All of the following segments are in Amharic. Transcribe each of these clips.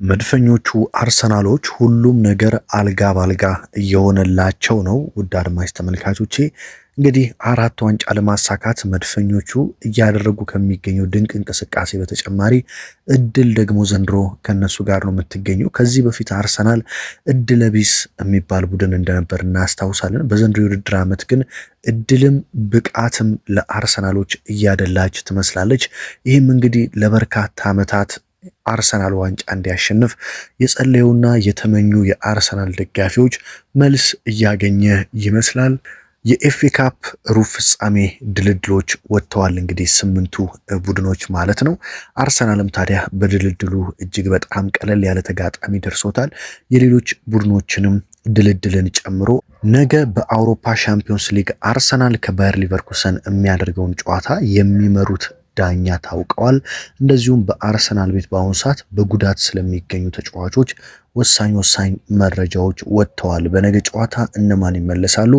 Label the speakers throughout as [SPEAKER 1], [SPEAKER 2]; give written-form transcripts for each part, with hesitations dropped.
[SPEAKER 1] መድፈኞቹ አርሰናሎች ሁሉም ነገር አልጋ ባልጋ እየሆነላቸው ነው። ውድ አድማጭ ተመልካቾቼ እንግዲህ 4 ዋንጫ ለማሳካት መድፈኞቹ እያደረጉ ከሚገኘው ድንቅ እንቅስቃሴ በተጨማሪ እድል ደግሞ ዘንድሮ ከነሱ ጋር ነው የምትገኘው። ከዚህ በፊት አርሰናል እድለ ቢስ የሚባል ቡድን እንደነበር እናስታውሳለን። በዘንድሮ የውድድር ዓመት ግን እድልም ብቃትም ለአርሰናሎች እያደላች ትመስላለች። ይህም እንግዲህ ለበርካታ ዓመታት አርሰናል ዋንጫ እንዲያሸንፍ የጸለዩና የተመኙ የአርሰናል ደጋፊዎች መልስ እያገኘ ይመስላል። የኤፍኤ ካፕ ሩብ ፍጻሜ ድልድሎች ወጥተዋል። እንግዲህ 8ቱ ቡድኖች ማለት ነው። አርሰናልም ታዲያ በድልድሉ እጅግ በጣም ቀለል ያለ ተጋጣሚ ደርሶታል። የሌሎች ቡድኖችንም ድልድልን ጨምሮ ነገ በአውሮፓ ሻምፒዮንስ ሊግ አርሰናል ከባየር ሊቨርኩሰን የሚያደርገውን ጨዋታ የሚመሩት ዳኛ ታውቀዋል። እንደዚሁም በአርሰናል ቤት በአሁኑ ሰዓት በጉዳት ስለሚገኙ ተጫዋቾች ወሳኝ መረጃዎች ወጥተዋል። በነገ ጨዋታ እነማን ይመለሳሉ፣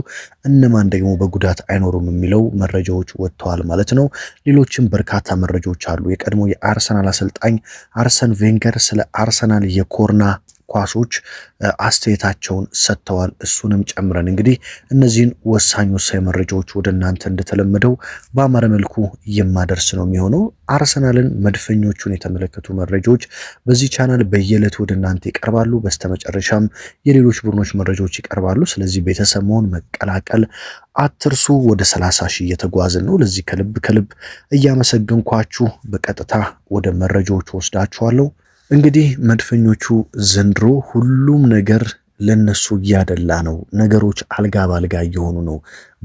[SPEAKER 1] እነማን ደግሞ በጉዳት አይኖሩም የሚለው መረጃዎች ወጥተዋል ማለት ነው። ሌሎችም በርካታ መረጃዎች አሉ። የቀድሞ የአርሰናል አሰልጣኝ አርሰን ቬንገር ስለ አርሰናል የኮርና ኳሶች አስተያየታቸውን ሰጥተዋል። እሱንም ጨምረን እንግዲህ እነዚህን ወሳኝ መረጃዎች ወደ እናንተ እንደተለመደው በአማረ መልኩ የማደርስ ነው የሚሆነው። አርሰናልን መድፈኞቹን የተመለከቱ መረጃዎች በዚህ ቻናል በየዕለቱ ወደ እናንተ ይቀርባሉ። በስተመጨረሻም የሌሎች ቡድኖች መረጃዎች ይቀርባሉ። ስለዚህ ቤተሰብ መሆን መቀላቀል አትርሱ። ወደ 30 ሺህ እየተጓዝን ነው። ለዚህ ከልብ እያመሰገንኳችሁ በቀጥታ ወደ መረጃዎች ወስዳችኋለሁ። እንግዲህ መድፈኞቹ ዘንድሮ ሁሉም ነገር ለነሱ እያደላ ነው። ነገሮች አልጋ ባልጋ እየሆኑ ነው።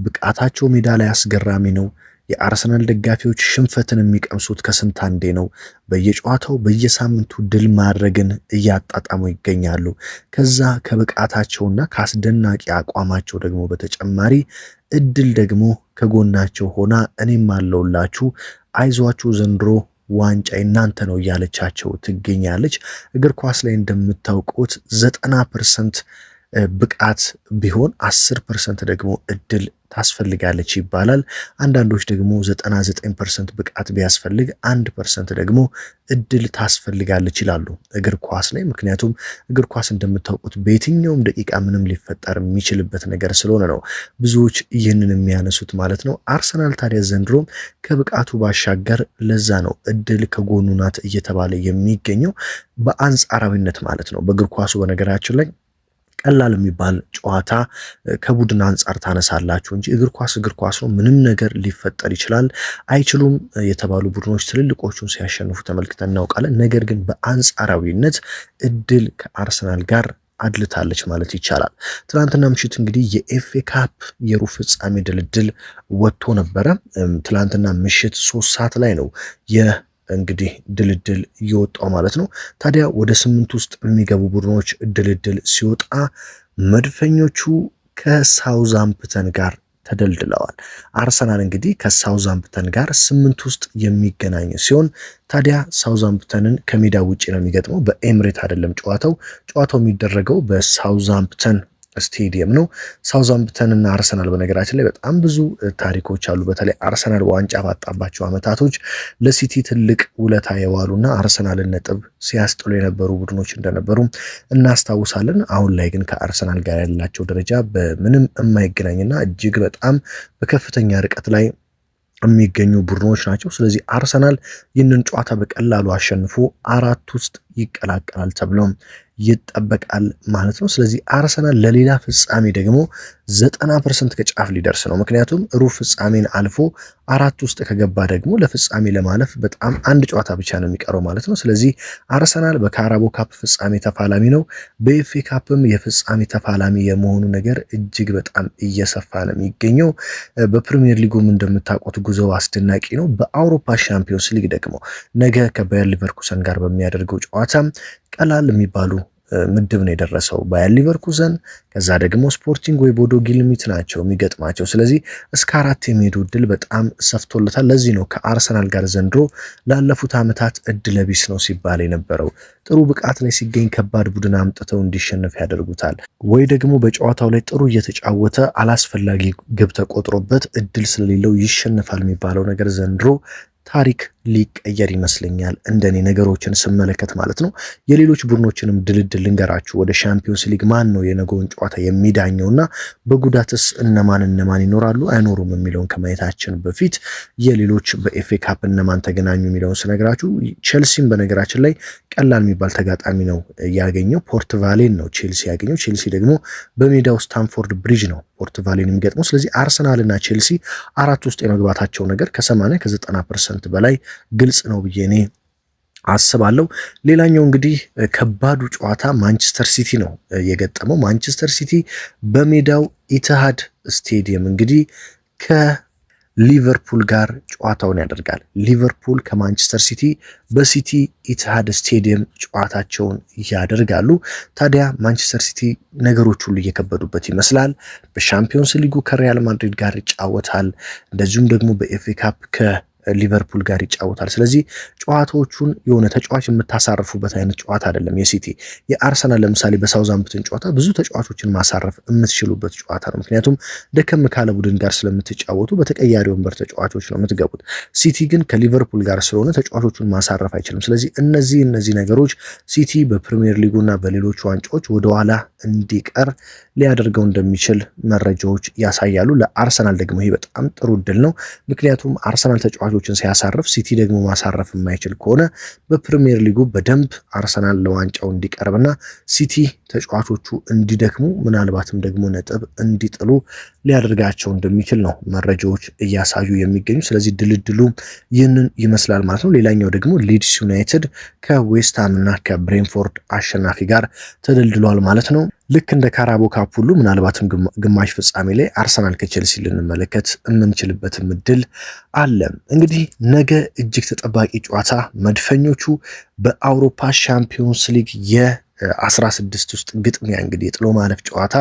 [SPEAKER 1] ብቃታቸው ሜዳ ላይ አስገራሚ ነው። የአርሰናል ደጋፊዎች ሽንፈትን የሚቀምሱት ከስንት አንዴ ነው። በየጨዋታው በየሳምንቱ ድል ማድረግን እያጣጣሙ ይገኛሉ። ከዛ ከብቃታቸውና ከአስደናቂ አቋማቸው ደግሞ በተጨማሪ እድል ደግሞ ከጎናቸው ሆና እኔም አለውላችሁ፣ አይዟችሁ ዘንድሮ ዋንጫ እናንተ ነው እያለቻቸው ትገኛለች። እግር ኳስ ላይ እንደምታውቁት 90% ብቃት ቢሆን 10% ደግሞ እድል ታስፈልጋለች ይባላል። አንዳንዶች ደግሞ 99% ብቃት ቢያስፈልግ 1% ደግሞ እድል ታስፈልጋለች ይላሉ እግር ኳስ ላይ። ምክንያቱም እግር ኳስ እንደምታውቁት በየትኛውም ደቂቃ ምንም ሊፈጠር የሚችልበት ነገር ስለሆነ ነው ብዙዎች ይህንን የሚያነሱት ማለት ነው። አርሰናል ታዲያ ዘንድሮ ከብቃቱ ባሻገር ለዛ ነው እድል ከጎኑ ናት እየተባለ የሚገኘው በአንጻራዊነት ማለት ነው። በእግር ኳሱ በነገራችን ላይ ቀላል የሚባል ጨዋታ ከቡድን አንጻር ታነሳላችሁ እንጂ እግር ኳስ ነው። ምንም ነገር ሊፈጠር ይችላል። አይችሉም የተባሉ ቡድኖች ትልልቆቹን ሲያሸንፉ ተመልክተን እናውቃለን። ነገር ግን በአንጻራዊነት እድል ከአርሰናል ጋር አድልታለች ማለት ይቻላል። ትናንትና ምሽት እንግዲህ የኤፍኤ ካፕ የሩብ ፍጻሜ ድልድል ወጥቶ ነበረ። ትናንትና ምሽት 3 ሰዓት ላይ ነው እንግዲህ ድልድል እየወጣው ማለት ነው። ታዲያ ወደ 8 ውስጥ የሚገቡ ቡድኖች ድልድል ሲወጣ መድፈኞቹ ከሳውዛምፕተን ጋር ተደልድለዋል። አርሰናል እንግዲህ ከሳውዛምፕተን ጋር 8 ውስጥ የሚገናኝ ሲሆን ታዲያ ሳውዛምፕተንን ከሜዳ ውጪ ነው የሚገጥመው። በኤምሬት አይደለም ጨዋታው የሚደረገው በሳውዛምፕተን ስቴዲየም ነው። ሳውዛምፕተን እና አርሰናል በነገራችን ላይ በጣም ብዙ ታሪኮች አሉ። በተለይ አርሰናል ዋንጫ ባጣባቸው አመታቶች ለሲቲ ትልቅ ውለታ የዋሉና አርሰናልን ነጥብ ሲያስጥሉ የነበሩ ቡድኖች እንደነበሩ እናስታውሳለን። አሁን ላይ ግን ከአርሰናል ጋር ያላቸው ደረጃ በምንም የማይገናኝና እጅግ በጣም በከፍተኛ ርቀት ላይ የሚገኙ ቡድኖች ናቸው። ስለዚህ አርሰናል ይህንን ጨዋታ በቀላሉ አሸንፎ 4 ውስጥ ይቀላቀላል ተብሎም ይጠበቃል ማለት ነው። ስለዚህ አርሰናል ለሌላ ፍጻሜ ደግሞ 90% ከጫፍ ሊደርስ ነው። ምክንያቱም ሩብ ፍጻሜን አልፎ 4 ውስጥ ከገባ ደግሞ ለፍጻሜ ለማለፍ በጣም አንድ ጨዋታ ብቻ ነው የሚቀረው ማለት ነው። ስለዚህ አርሰናል በካራቦ ካፕ ፍጻሜ ተፋላሚ ነው። በኤፍኤ ካፕም የፍጻሜ ተፋላሚ የመሆኑ ነገር እጅግ በጣም እየሰፋ ነው የሚገኘው። በፕሪሚየር ሊጉም እንደምታውቁት ጉዞው አስደናቂ ነው። በአውሮፓ ሻምፒዮንስ ሊግ ደግሞ ነገ ከባየር ሊቨርኩሰን ጋር በሚያደርገው ጨዋታ ቀላል የሚባሉ ምድብ ነው የደረሰው። ባየር ሊቨርኩሰን ከዛ ደግሞ ስፖርቲንግ ወይ ቦዶ ግሊምት ናቸው የሚገጥማቸው። ስለዚህ እስከ 4 የሚሄዱ እድል በጣም ሰፍቶለታል። ለዚህ ነው ከአርሰናል ጋር ዘንድሮ ላለፉት ዓመታት እድለ ቢስ ነው ሲባል የነበረው። ጥሩ ብቃት ላይ ሲገኝ ከባድ ቡድን አምጥተው እንዲሸነፍ ያደርጉታል፣ ወይ ደግሞ በጨዋታው ላይ ጥሩ እየተጫወተ አላስፈላጊ ግብ ተቆጥሮበት እድል ስለሌለው ይሸነፋል የሚባለው ነገር ዘንድሮ ታሪክ ሊቀየር ይመስለኛል እንደኔ ነገሮችን ስመለከት ማለት ነው። የሌሎች ቡድኖችንም ድልድል ልንገራችሁ። ወደ ሻምፒዮንስ ሊግ ማን ነው የነገውን ጨዋታ የሚዳኘውና በጉዳትስ እነማን ይኖራሉ አይኖሩም የሚለውን ከማየታችን በፊት የሌሎች በኤፍኤ ካፕ እነማን ተገናኙ የሚለውን ስነግራችሁ፣ ቼልሲም በነገራችን ላይ ቀላል የሚባል ተጋጣሚ ነው ያገኘው። ፖርት ቫሌን ነው ቼልሲ ያገኘው። ቼልሲ ደግሞ በሜዳው ስታንፎርድ ብሪጅ ነው ፖርት ቫሌን የሚገጥመው። ስለዚህ አርሰናልና ቼልሲ አራት ውስጥ የመግባታቸው ነገር ከ80 ከ90% በላይ ግልጽ ነው ብዬ እኔ አስባለሁ። ሌላኛው እንግዲህ ከባዱ ጨዋታ ማንቸስተር ሲቲ ነው የገጠመው። ማንቸስተር ሲቲ በሜዳው ኢትሃድ ስቴዲየም እንግዲህ ከሊቨርፑል ጋር ጨዋታውን ያደርጋል። ሊቨርፑል ከማንቸስተር ሲቲ በሲቲ ኢትሃድ ስቴዲየም ጨዋታቸውን ያደርጋሉ። ታዲያ ማንቸስተር ሲቲ ነገሮች ሁሉ እየከበዱበት ይመስላል። በሻምፒዮንስ ሊጉ ከሪያል ማድሪድ ጋር ይጫወታል። እንደዚሁም ደግሞ በኤፍኤ ካፕ ሊቨርፑል ጋር ይጫወታል። ስለዚህ ጨዋታዎቹን የሆነ ተጫዋች የምታሳርፉበት አይነት ጨዋታ አይደለም። የሲቲ የአርሰናል ለምሳሌ በሳውዛምፕተን ጨዋታ ብዙ ተጫዋቾችን ማሳረፍ የምትችሉበት ጨዋታ ነው። ምክንያቱም ደከም ካለ ቡድን ጋር ስለምትጫወቱ በተቀያሪ ወንበር ተጫዋቾች ነው የምትገቡት። ሲቲ ግን ከሊቨርፑል ጋር ስለሆነ ተጫዋቾቹን ማሳረፍ አይችልም። ስለዚህ እነዚህ ነገሮች ሲቲ በፕሪሚየር ሊጉና በሌሎች ዋንጫዎች ወደኋላ እንዲቀር ሊያደርገው እንደሚችል መረጃዎች ያሳያሉ። ለአርሰናል ደግሞ ይሄ በጣም ጥሩ እድል ነው። ምክንያቱም አርሰናል ተጫዋቾችን ሲያሳርፍ ሲቲ ደግሞ ማሳረፍ የማይችል ከሆነ በፕሪሚየር ሊጉ በደንብ አርሰናል ለዋንጫው እንዲቀርብና ሲቲ ተጫዋቾቹ እንዲደክሙ ምናልባትም ደግሞ ነጥብ እንዲጥሉ ሊያደርጋቸው እንደሚችል ነው መረጃዎች እያሳዩ የሚገኙ። ስለዚህ ድልድሉ ይህንን ይመስላል ማለት ነው። ሌላኛው ደግሞ ሊድስ ዩናይትድ ከዌስትሃም እና ከብሬንፎርድ አሸናፊ ጋር ተደልድሏል ማለት ነው። ልክ እንደ ካራቦ ካፕ ሁሉ ምናልባትም ግማሽ ፍጻሜ ላይ አርሰናል ከቼልሲ ልንመለከት የምንችልበትም እድል አለ። እንግዲህ ነገ እጅግ ተጠባቂ ጨዋታ መድፈኞቹ በአውሮፓ ሻምፒዮንስ ሊግ የ16 ውስጥ ግጥሚያ እንግዲህ የጥሎ ማለፍ ጨዋታ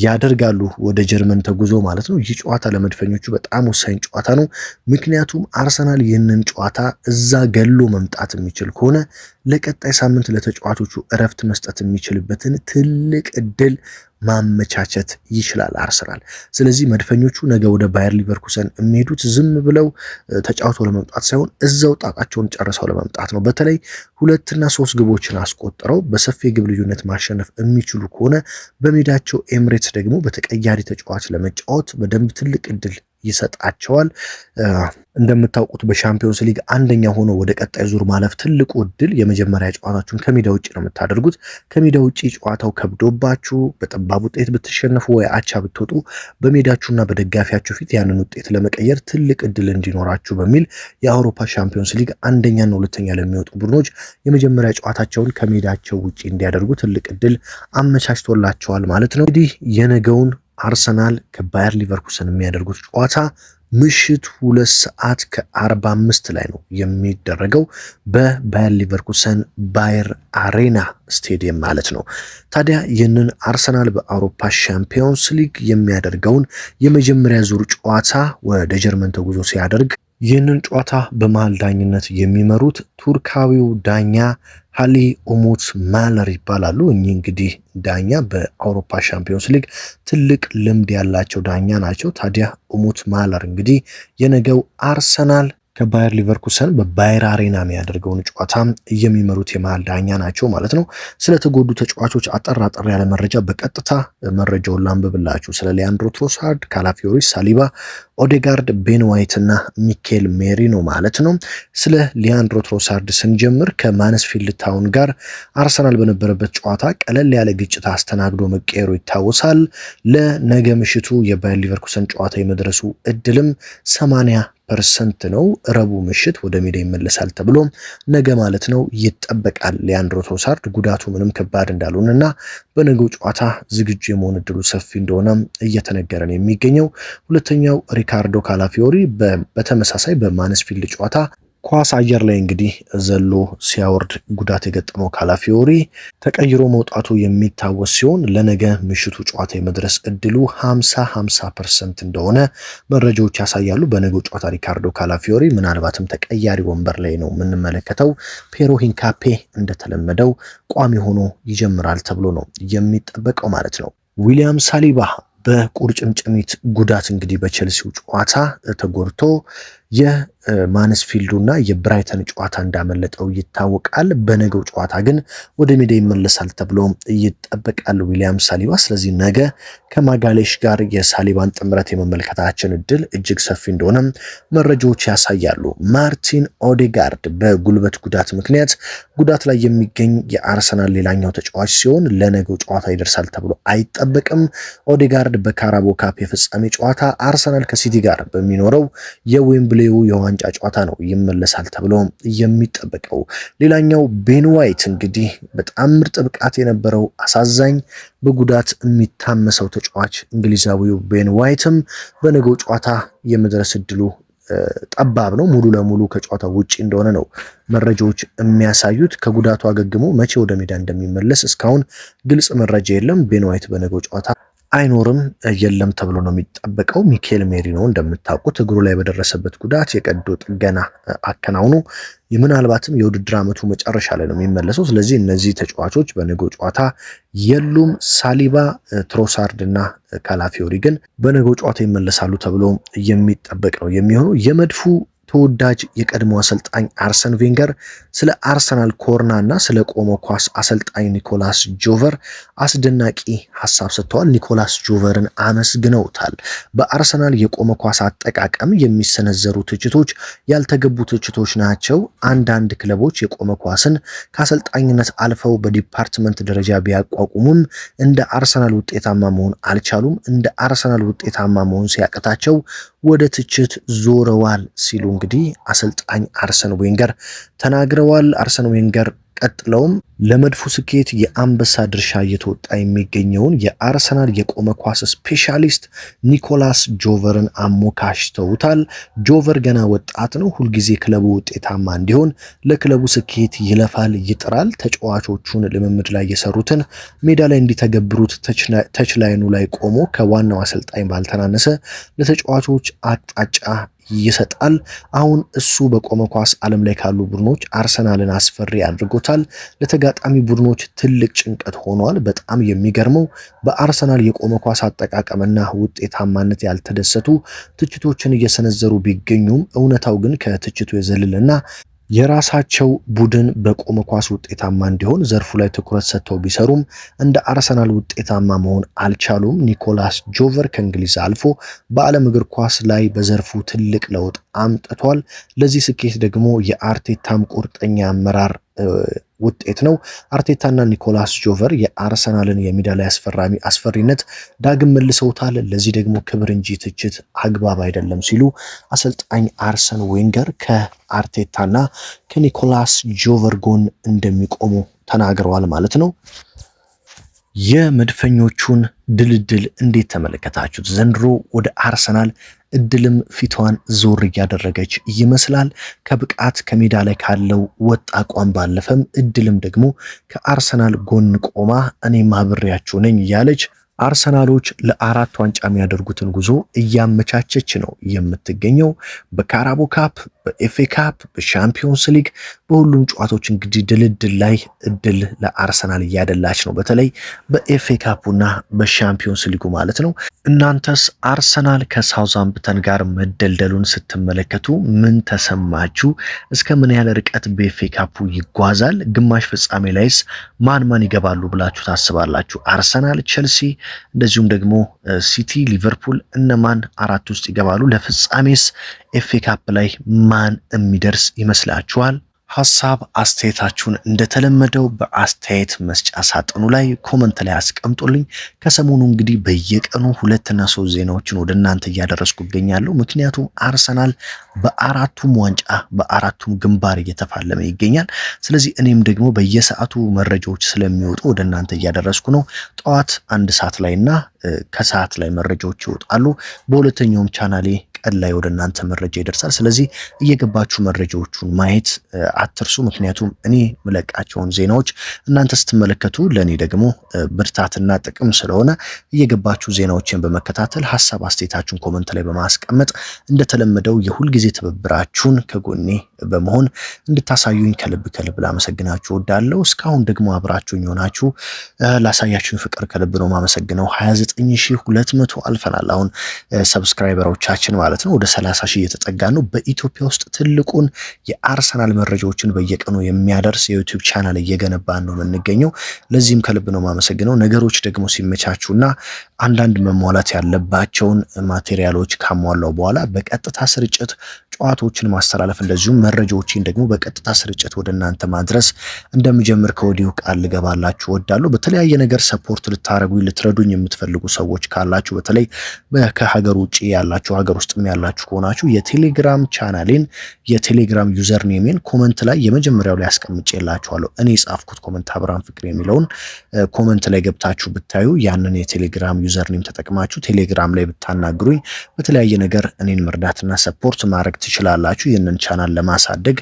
[SPEAKER 1] ያደርጋሉ ወደ ጀርመን ተጉዞ ማለት ነው። ይህ ጨዋታ ለመድፈኞቹ በጣም ወሳኝ ጨዋታ ነው። ምክንያቱም አርሰናል ይህንን ጨዋታ እዛ ገሎ መምጣት የሚችል ከሆነ ለቀጣይ ሳምንት ለተጫዋቾቹ እረፍት መስጠት የሚችልበትን ትልቅ እድል ማመቻቸት ይችላል አርሰናል። ስለዚህ መድፈኞቹ ነገ ወደ ባየር ሊቨርኩሰን የሚሄዱት ዝም ብለው ተጫውተው ለመምጣት ሳይሆን እዛው ጣጣቸውን ጨርሰው ለመምጣት ነው። በተለይ 2 እና 3 ግቦችን አስቆጥረው በሰፊ ግብ ልዩነት ማሸነፍ የሚችሉ ከሆነ በሜዳቸው ኤምሬትስ ደግሞ በተቀያሪ ተጫዋች ለመጫወት በደንብ ትልቅ እድል ይሰጣቸዋል። እንደምታውቁት በሻምፒዮንስ ሊግ አንደኛ ሆኖ ወደ ቀጣይ ዙር ማለፍ ትልቁ እድል የመጀመሪያ ጨዋታችሁን ከሜዳ ውጭ ነው የምታደርጉት። ከሜዳ ውጭ ጨዋታው ከብዶባችሁ በጠባብ ውጤት ብትሸነፉ ወይ አቻ ብትወጡ በሜዳችሁና በደጋፊያችሁ ፊት ያንን ውጤት ለመቀየር ትልቅ እድል እንዲኖራችሁ በሚል የአውሮፓ ሻምፒዮንስ ሊግ አንደኛና ሁለተኛ ለሚወጡ ቡድኖች የመጀመሪያ ጨዋታቸውን ከሜዳቸው ውጭ እንዲያደርጉ ትልቅ እድል አመቻችቶላቸዋል ማለት ነው። እንግዲህ የነገውን አርሰናል ከባየር ሊቨርኩሰን የሚያደርጉት ጨዋታ ምሽት 2:45 ላይ ነው የሚደረገው በባየር ሊቨርኩሰን ባየር አሬና ስቴዲየም ማለት ነው። ታዲያ ይህንን አርሰናል በአውሮፓ ሻምፒዮንስ ሊግ የሚያደርገውን የመጀመሪያ ዙር ጨዋታ ወደ ጀርመን ተጉዞ ሲያደርግ ይህንን ጨዋታ በመሃል ዳኝነት የሚመሩት ቱርካዊው ዳኛ ሃሊ ኡሙት ማለር ይባላሉ። እኚህ እንግዲህ ዳኛ በአውሮፓ ሻምፒዮንስ ሊግ ትልቅ ልምድ ያላቸው ዳኛ ናቸው። ታዲያ ኡሙት ማለር እንግዲህ የነገው አርሰናል ከባየር ሊቨርኩሰን በባየር አሬና የሚያደርገውን ጨዋታ የሚመሩት የመሃል ዳኛ ናቸው ማለት ነው። ስለተጎዱ ተጫዋቾች አጠር ያለ መረጃ በቀጥታ መረጃውን ላንብብላችሁ። ስለ ሊያንድሮ ትሮሳርድ፣ ካላፊዮሪ፣ ሳሊባ፣ ኦዴጋርድ፣ ቤን ዋይት እና ሚኬል ሜሪኖ ማለት ነው። ስለ ሊያንድሮ ትሮሳርድ ስንጀምር ከማንስፊልድ ታውን ጋር አርሰናል በነበረበት ጨዋታ ቀለል ያለ ግጭት አስተናግዶ መቀየሩ ይታወሳል። ለነገ ምሽቱ የባየር ሊቨርኩሰን ጨዋታ የመድረሱ እድልም 80% ነው። ረቡዕ ምሽት ወደ ሜዳ ይመለሳል ተብሎ ነገ ማለት ነው ይጠበቃል። ሊያንድሮ ትሮሳርድ ጉዳቱ ምንም ከባድ እንዳልሆነና በነገው ጨዋታ ዝግጁ የመሆን እድሉ ሰፊ እንደሆነ እየተነገረ ነው የሚገኘው። ሁለተኛው ሪካርዶ ካላፊዮሪ በተመሳሳይ በማንስፊልድ ጨዋታ ኳስ አየር ላይ እንግዲህ ዘሎ ሲያወርድ ጉዳት የገጠመው ካላፊዮሪ ተቀይሮ መውጣቱ የሚታወስ ሲሆን ለነገ ምሽቱ ጨዋታ የመድረስ እድሉ 50% እንደሆነ መረጃዎች ያሳያሉ። በነገው ጨዋታ ሪካርዶ ካላፊዮሪ ምናልባትም ተቀያሪ ወንበር ላይ ነው የምንመለከተው። ፔሮ ሂንካፔ እንደተለመደው ቋሚ ሆኖ ይጀምራል ተብሎ ነው የሚጠበቀው ማለት ነው። ዊሊያም ሳሊባ በቁርጭምጭሚት ጉዳት እንግዲህ በቼልሲው ጨዋታ ተጎድቶ የማንስፊልዱና የብራይተን ጨዋታ እንዳመለጠው ይታወቃል። በነገው ጨዋታ ግን ወደ ሜዳ ይመለሳል ተብሎ ይጠበቃል ዊሊያም ሳሊባ። ስለዚህ ነገ ከማጋሌሽ ጋር የሳሊባን ጥምረት የመመልከታችን እድል እጅግ ሰፊ እንደሆነ መረጃዎች ያሳያሉ። ማርቲን ኦዴጋርድ በጉልበት ጉዳት ምክንያት ጉዳት ላይ የሚገኝ የአርሰናል ሌላኛው ተጫዋች ሲሆን ለነገው ጨዋታ ይደርሳል ተብሎ አይጠበቅም። ኦዴጋርድ በካራቦ ካፕ የፍጻሜ ጨዋታ አርሰናል ከሲቲ ጋር በሚኖረው የዌምብሌው የዋንጫ ጨዋታ ነው ይመለሳል ተብሎ የሚጠበቀው። ሌላኛው ቤን ዋይት እንግዲህ በጣም ምርጥ ብቃት የነበረው አሳዛኝ በጉዳት የሚታመሰው ተጫዋች እንግሊዛዊው ቤን ዋይትም በነገው ጨዋታ የመድረስ እድሉ ጠባብ ነው። ሙሉ ለሙሉ ከጨዋታው ውጪ እንደሆነ ነው መረጃዎች የሚያሳዩት። ከጉዳቱ አገግሞ መቼ ወደ ሜዳ እንደሚመለስ እስካሁን ግልጽ መረጃ የለም። ቤን ዋይት በነገው ጨዋታ አይኖርም የለም ተብሎ ነው የሚጠበቀው። ሚኬል ሜሪኖ እንደምታውቁት እግሩ ላይ በደረሰበት ጉዳት የቀዶ ጥገና አከናውኖ ምናልባትም የውድድር ዓመቱ መጨረሻ ላይ ነው የሚመለሰው። ስለዚህ እነዚህ ተጫዋቾች በነገው ጨዋታ የሉም። ሳሊባ፣ ትሮሳርድ እና ካላፊዮሪ ግን በነገው ጨዋታ ይመለሳሉ ተብሎ የሚጠበቅ ነው የሚሆነው። የመድፉ ተወዳጅ የቀድሞ አሰልጣኝ አርሰን ቬንገር ስለ አርሰናል ኮርና እና ስለ ቆመ ኳስ አሰልጣኝ ኒኮላስ ጆቨር አስደናቂ ሐሳብ ሰጥተዋል። ኒኮላስ ጆቨርን አመስግነውታል። በአርሰናል የቆመ ኳስ አጠቃቀም የሚሰነዘሩ ትችቶች ያልተገቡ ትችቶች ናቸው። አንዳንድ ክለቦች የቆመ ኳስን ከአሰልጣኝነት አልፈው በዲፓርትመንት ደረጃ ቢያቋቁሙም እንደ አርሰናል ውጤታማ መሆን አልቻሉም። እንደ አርሰናል ውጤታማ መሆን ሲያቅታቸው ወደ ትችት ዞረዋል ሲሉ እንግዲህ አሰልጣኝ አርሰን ዌንገር ተናግረዋል። አርሰን ዌንገር ቀጥለውም ለመድፉ ስኬት የአንበሳ ድርሻ እየተወጣ የሚገኘውን የአርሰናል የቆመ ኳስ ስፔሻሊስት ኒኮላስ ጆቨርን አሞካሽተውታል። ጆቨር ገና ወጣት ነው። ሁልጊዜ ክለቡ ውጤታማ እንዲሆን ለክለቡ ስኬት ይለፋል፣ ይጥራል። ተጫዋቾቹን ልምምድ ላይ የሰሩትን ሜዳ ላይ እንዲተገብሩት ተች ላይኑ ላይ ቆሞ ከዋናው አሰልጣኝ ባልተናነሰ ለተጫዋቾች አቅጣጫ ይሰጣል። አሁን እሱ በቆመ ኳስ ዓለም ላይ ካሉ ቡድኖች አርሰናልን አስፈሪ አድርጎታል። ለተጋጣሚ ቡድኖች ትልቅ ጭንቀት ሆኗል። በጣም የሚገርመው በአርሰናል የቆመ ኳስ አጠቃቀምና ውጤታማነት ያልተደሰቱ ትችቶችን እየሰነዘሩ ቢገኙም እውነታው ግን ከትችቱ የዘለለና የራሳቸው ቡድን በቆመ ኳስ ውጤታማ እንዲሆን ዘርፉ ላይ ትኩረት ሰጥተው ቢሰሩም እንደ አርሰናል ውጤታማ መሆን አልቻሉም። ኒኮላስ ጆቨር ከእንግሊዝ አልፎ በዓለም እግር ኳስ ላይ በዘርፉ ትልቅ ለውጥ አምጥቷል። ለዚህ ስኬት ደግሞ የአርቴታም ቁርጠኛ አመራር ውጤት ነው። አርቴታና ኒኮላስ ጆቨር የአርሰናልን የሜዳ ላይ አስፈሪነት ዳግም መልሰውታል። ለዚህ ደግሞ ክብር እንጂ ትችት አግባብ አይደለም ሲሉ አሰልጣኝ አርሰን ዌንገር ከአርቴታና ከኒኮላስ ጆቨር ጎን እንደሚቆሙ ተናግረዋል ማለት ነው። የመድፈኞቹን ድልድል እንዴት ተመለከታችሁት? ዘንድሮ ወደ አርሰናል እድልም ፊቷን ዞር እያደረገች ይመስላል። ከብቃት ከሜዳ ላይ ካለው ወጥ አቋም ባለፈም እድልም ደግሞ ከአርሰናል ጎን ቆማ እኔም አብሬያችሁ ነኝ እያለች አርሰናሎች ለአራት ዋንጫ የሚያደርጉትን ጉዞ እያመቻቸች ነው የምትገኘው። በካራቦ ካፕ፣ በኤፍኤ ካፕ፣ በሻምፒዮንስ ሊግ በሁሉም ጨዋታዎች እንግዲህ ድልድል ላይ እድል ለአርሰናል እያደላች ነው። በተለይ በኤፍኤ ካፑና በሻምፒዮንስ ሊጉ ማለት ነው። እናንተስ አርሰናል ከሳውዛምፕተን ጋር መደልደሉን ስትመለከቱ ምን ተሰማችሁ? እስከ ምን ያህል ርቀት በኤፍኤ ካፑ ይጓዛል? ግማሽ ፍጻሜ ላይስ ማን ይገባሉ ብላችሁ ታስባላችሁ? አርሰናል፣ ቼልሲ እንደዚሁም ደግሞ ሲቲ፣ ሊቨርፑል እነማን አራት ውስጥ ይገባሉ? ለፍጻሜስ ኤፍኤ ካፕ ላይ ማን የሚደርስ ይመስላችኋል? ሐሳብ አስተያየታችሁን እንደተለመደው በአስተያየት መስጫ ሳጥኑ ላይ ኮመንት ላይ አስቀምጡልኝ። ከሰሞኑ እንግዲህ በየቀኑ 2 እና 3 ዜናዎችን ወደ እናንተ እያደረስኩ እገኛለሁ። ምክንያቱም አርሰናል በአራቱም ዋንጫ በአራቱም ግንባር እየተፋለመ ይገኛል። ስለዚህ እኔም ደግሞ በየሰዓቱ መረጃዎች ስለሚወጡ ወደ እናንተ እያደረስኩ ነው። ጠዋት 1 ሰዓት ላይና ከሰዓት ላይ መረጃዎች ይወጣሉ። በሁለተኛውም ቻናሌ ቀን ላይ ወደ እናንተ መረጃ ይደርሳል። ስለዚህ እየገባችሁ መረጃዎቹን ማየት አትርሱ። ምክንያቱም እኔ መለቃቸውን ዜናዎች እናንተ ስትመለከቱ ለኔ ደግሞ ብርታትና ጥቅም ስለሆነ እየገባችሁ ዜናዎችን በመከታተል ሐሳብ አስተያየታችሁን ኮመንት ላይ በማስቀመጥ እንደተለመደው የሁል ጊዜ ትብብራችሁን ከጎኔ በመሆን እንድታሳዩኝ ከልብ ላመሰግናችሁ እወዳለሁ። እስካሁን ደግሞ አብራችሁኝ ሆናችሁ ላሳያችሁኝ ፍቅር ከልብ ነው ማመሰግነው። 29200 አልፈናል አሁን ሰብስክራይበሮቻችን ማለት ነው። ወደ 30 ሺህ እየተጠጋን ነው። በኢትዮጵያ ውስጥ ትልቁን የአርሰናል መረጃዎችን በየቀኑ የሚያደርስ የዩቲዩብ ቻናል እየገነባን ነው የምንገኘው። ለዚህም ከልብ ነው ማመሰግነው። ነገሮች ደግሞ ሲመቻቹና አንዳንድ መሟላት ያለባቸውን ማቴሪያሎች ካሟላው በኋላ በቀጥታ ስርጭት ጨዋታዎችን ማስተላለፍ እንደዚሁም መረጃዎችን ደግሞ በቀጥታ ስርጭት ወደ እናንተ ማድረስ እንደምጀምር ከወዲሁ ቃል ልገባላችሁ እወዳለሁ። በተለያየ ነገር ሰፖርት ልታረጉኝ ልትረዱኝ የምትፈልጉ ሰዎች ካላችሁ በተለይ ከሀገር ውጪ ያላችሁ ሀገር ውስጥም ያላችሁ ከሆናችሁ የቴሌግራም ቻናሌን የቴሌግራም ዩዘር ኔሜን ኮመንት ላይ የመጀመሪያው ላይ አስቀምጬላችኋለሁ። እኔ የጻፍኩት ኮመንት አብርሃም ፍቅር የሚለውን ኮመንት ላይ ገብታችሁ ብታዩ ያንን የቴሌግራም ዩዘር ኔም ተጠቅማችሁ ቴሌግራም ላይ ብታናግሩኝ በተለያየ ነገር እኔን መርዳትና ሰፖርት ማድረግ ትችላላችሁ፣ ይህንን ቻናል ለማሳደግ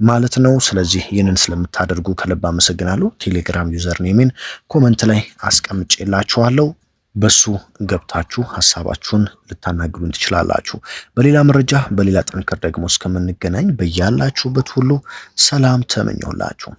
[SPEAKER 1] ማለት ነው። ስለዚህ ይህንን ስለምታደርጉ ከልብ አመሰግናለሁ። ቴሌግራም ዩዘር ኔሜን ኮመንት ላይ አስቀምጬላችኋለሁ። በሱ ገብታችሁ ሐሳባችሁን ልታናግሩን ትችላላችሁ። በሌላ መረጃ በሌላ ጥንቅር ደግሞ እስከምንገናኝ በያላችሁበት ሁሉ ሰላም ተመኘሁላችሁ።